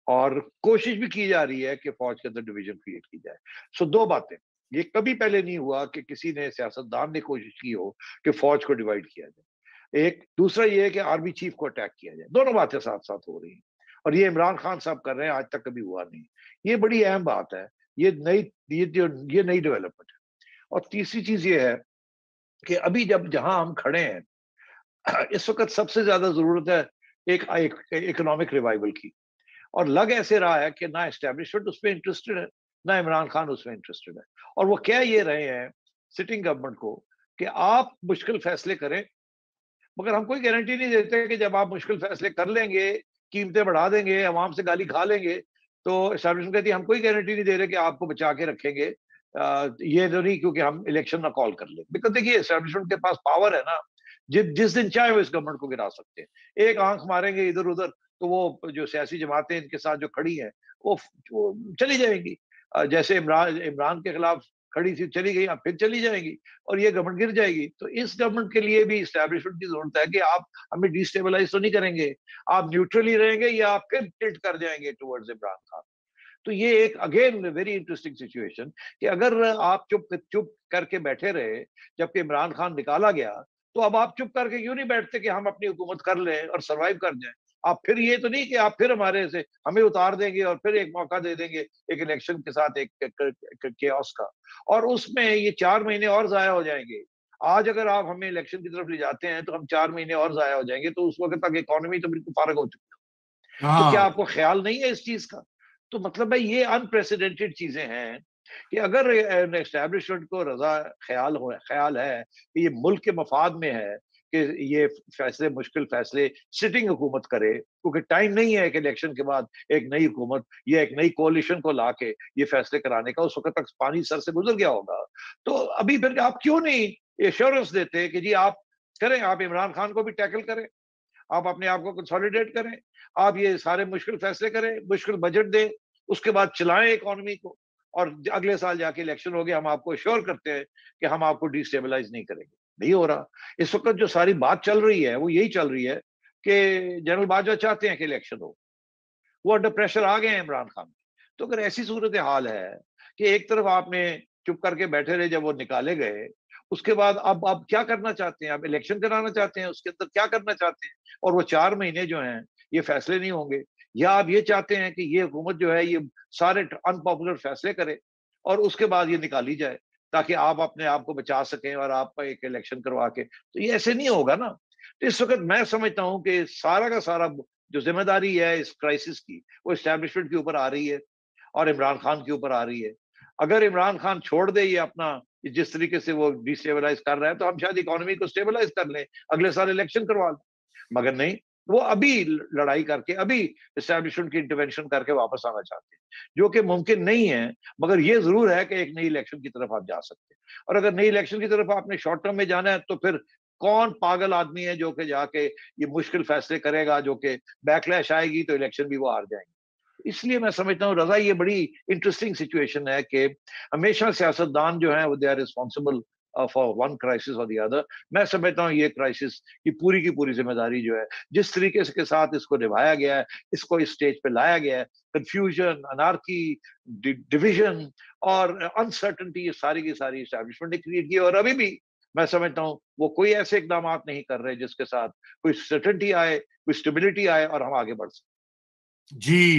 اور کوشش بھی کی جا رہی ہے کہ فوج کے اندر ڈویژن کریٹ کی جائے. سو دو باتیں، یہ کبھی پہلے نہیں ہوا کہ کسی نے سیاستدان نے کوشش کی ہو کہ فوج کو ڈیوائڈ کیا جائے. ایک دوسرا یہ ہے کہ آرمی چیف کو اٹیک کیا جائے. دونوں باتیں ساتھ ساتھ ہو رہی ہیں اور یہ عمران خان صاحب کر رہے ہیں، آج تک کبھی ہوا نہیں. یہ بڑی اہم بات ہے. یہ نئی ڈیولپمنٹ ہے. اور تیسری چیز یہ ہے کہ ابھی جہاں ہم کھڑے ہیں اس وقت سب سے زیادہ ضرورت ہے ایک اکنامک ریوائول کی. اور لگ ایسے رہا ہے کہ نہ اسٹیبلشمنٹ اس میں انٹرسٹڈ ہے، نہ عمران خان اس میں انٹرسٹڈ ہے. اور وہ کہہ یہ رہے ہیں سٹنگ گورنمنٹ کو کہ آپ مشکل فیصلے کریں، مگر ہم کوئی گارنٹی نہیں دیتے کہ جب آپ مشکل فیصلے کر لیں گے، قیمتیں بڑھا دیں گے، عوام سے گالی کھا لیں گے، تو اسٹیبلشمنٹ کہتی ہے ہم کوئی گارنٹی نہیں دے رہے کہ آپ کو بچا کے رکھیں گے. یہ تو نہیں کیونکہ ہم الیکشن نہ کال کر لیں. بیکاز دیکھیے اسٹیبلشمنٹ کے پاس پاور ہے نا، جس دن چاہے وہ اس گورنمنٹ کو گرا سکتے ہیں. ایک آنکھ ماریں گے ادھر ادھر تو وہ جو سیاسی جماعتیں ان کے ساتھ جو کھڑی ہیں وہ چلی جائیں گی. جیسے عمران کے خلاف کھڑی تھی، چلی گئی، اب پھر چلی جائیں گی اور یہ گورنمنٹ گر جائے گی. تو اس گورنمنٹ کے لیے بھی اسٹیبلشمنٹ کی ضرورت ہے کہ آپ ہمیں ڈی اسٹیبلائز تو نہیں کریں گے، آپ نیوٹرلی رہیں گے یا آپ پھر ٹلٹ کر جائیں گے ٹورڈز عمران خان. تو یہ ایک اگین ویری انٹرسٹنگ سچویشن کہ اگر آپ چپ کر کے بیٹھے رہے جبکہ عمران خان نکالا گیا، تو اب آپ چپ کر کے کیوں نہیں بیٹھتے کہ ہم اپنی حکومت کر لیں اور سروائیو کر جائیں. آپ پھر یہ تو نہیں کہ آپ پھر ہمارے سے ہمیں اتار دیں گے اور پھر ایک موقع دے دیں گے ایک الیکشن کے ساتھ ایک کیوس کا، اور اس میں یہ 4 مہینے اور ضائع ہو جائیں گے. آج اگر آپ ہمیں الیکشن کی طرف لے جاتے ہیں تو ہم 4 مہینے اور ضائع ہو جائیں گے، تو اس وقت تک اکانومی تو بالکل فارغ ہو چکی ہے. تو کیا ہاں آپ کو خیال نہیں ہے اس چیز کا؟ تو مطلب ہے یہ انپریسیڈنٹڈ چیزیں ہیں کہ اگر اسٹیبلشمنٹ کو خیال ہے کہ یہ ملک کے مفاد میں ہے کہ یہ فیصلے مشکل فیصلے سٹنگ حکومت کرے، کیونکہ ٹائم نہیں ہے کہ الیکشن کے بعد ایک نئی حکومت یا ایک نئی کوalition کو لا کے یہ فیصلے کرانے کا، اس وقت تک پانی سر سے گزر گیا ہوگا. تو ابھی پھر آپ کیوں نہیں ایشورنس دیتے کہ جی آپ کریں، آپ عمران خان کو بھی ٹیکل کریں، آپ اپنے آپ کو کنسالیڈیٹ کریں، آپ یہ سارے مشکل فیصلے کریں، مشکل بجٹ دیں، اس کے بعد چلائیں اکانومی کو، اور اگلے سال جا کے الیکشن ہو گیا ہم آپ کو ایشور کرتے ہیں کہ ہم آپ کو ڈی اسٹیبلائز نہیں کریں گے. نہیں ہو رہا. اس وقت جو ساری بات چل رہی ہے وہ یہی چل رہی ہے کہ جنرل باجوہ چاہتے ہیں کہ الیکشن ہو، وہ انڈر پریشر آ گئے ہیں عمران خان. تو اگر ایسی صورتحال ہے کہ ایک طرف آپ نے چپ کر کے بیٹھے رہے جب وہ نکالے گئے، اس کے بعد اب کیا کرنا چاہتے ہیں؟ آپ الیکشن کرانا چاہتے ہیں، اس کے اندر کیا کرنا چاہتے ہیں؟ اور وہ 4 مہینے جو ہیں یہ فیصلے نہیں ہوں گے، یا آپ یہ چاہتے ہیں کہ یہ حکومت جو ہے یہ سارے ان پاپولر فیصلے کرے اور اس کے بعد یہ نکالی جائے تاکہ آپ اپنے آپ کو بچا سکیں اور آپ ایک الیکشن کروا کے. تو یہ ایسے نہیں ہوگا نا. تو اس وقت میں سمجھتا ہوں کہ سارا کا سارا جو ذمہ داری ہے اس کرائسس کی وہ اسٹیبلشمنٹ کے اوپر آ رہی ہے اور عمران خان کے اوپر آ رہی ہے. اگر عمران خان چھوڑ دے یہ اپنا جس طریقے سے وہ ڈی اسٹیبلائز کر رہا ہے تو ہم شاید اکانومی کو اسٹیبلائز کر لیں، اگلے سال الیکشن کروا لیں. مگر نہیں، وہ ابھی لڑائی کر کے ابھی اسٹیبلشمنٹ کی انٹرونشن کر کے واپس آنا چاہتے ہیں، جو کہ ممکن نہیں ہے. مگر یہ ضرور ہے کہ ایک نئی الیکشن کی طرف آپ جا سکتے ہیں، اور اگر نئی الیکشن کی طرف آپ نے شارٹ ٹرم میں جانا ہے تو پھر کون پاگل آدمی ہے جو کہ جا کے یہ مشکل فیصلے کرے گا، جو کہ بیک لیش آئے گی تو الیکشن بھی وہ ہار جائیں گے. اس لیے میں سمجھتا ہوں رضا یہ بڑی انٹرسٹنگ سچویشن ہے کہ ہمیشہ سیاستدان جو ہیں وہ they are responsible for one crisis اور دی ادر. میں سمجھتا ہوں یہ کرائسس کی پوری ذمہ داری جو ہے جس طریقے سے کے ساتھ اس کو نبھایا گیا ہے، اس کو اس سٹیج پہ لایا گیا ہے، کنفیوژن، انارکی، ڈویژن اور انسرٹنٹی، یہ ساری کی ساری اسٹیبلشمنٹ نے کریٹ کی. اور ابھی بھی میں سمجھتا ہوں وہ کوئی ایسے اقدامات نہیں کر رہے جس کے ساتھ کوئی سرٹنٹی آئے، کوئی اسٹیبلٹی آئے اور ہم آگے بڑھ سکیں. جی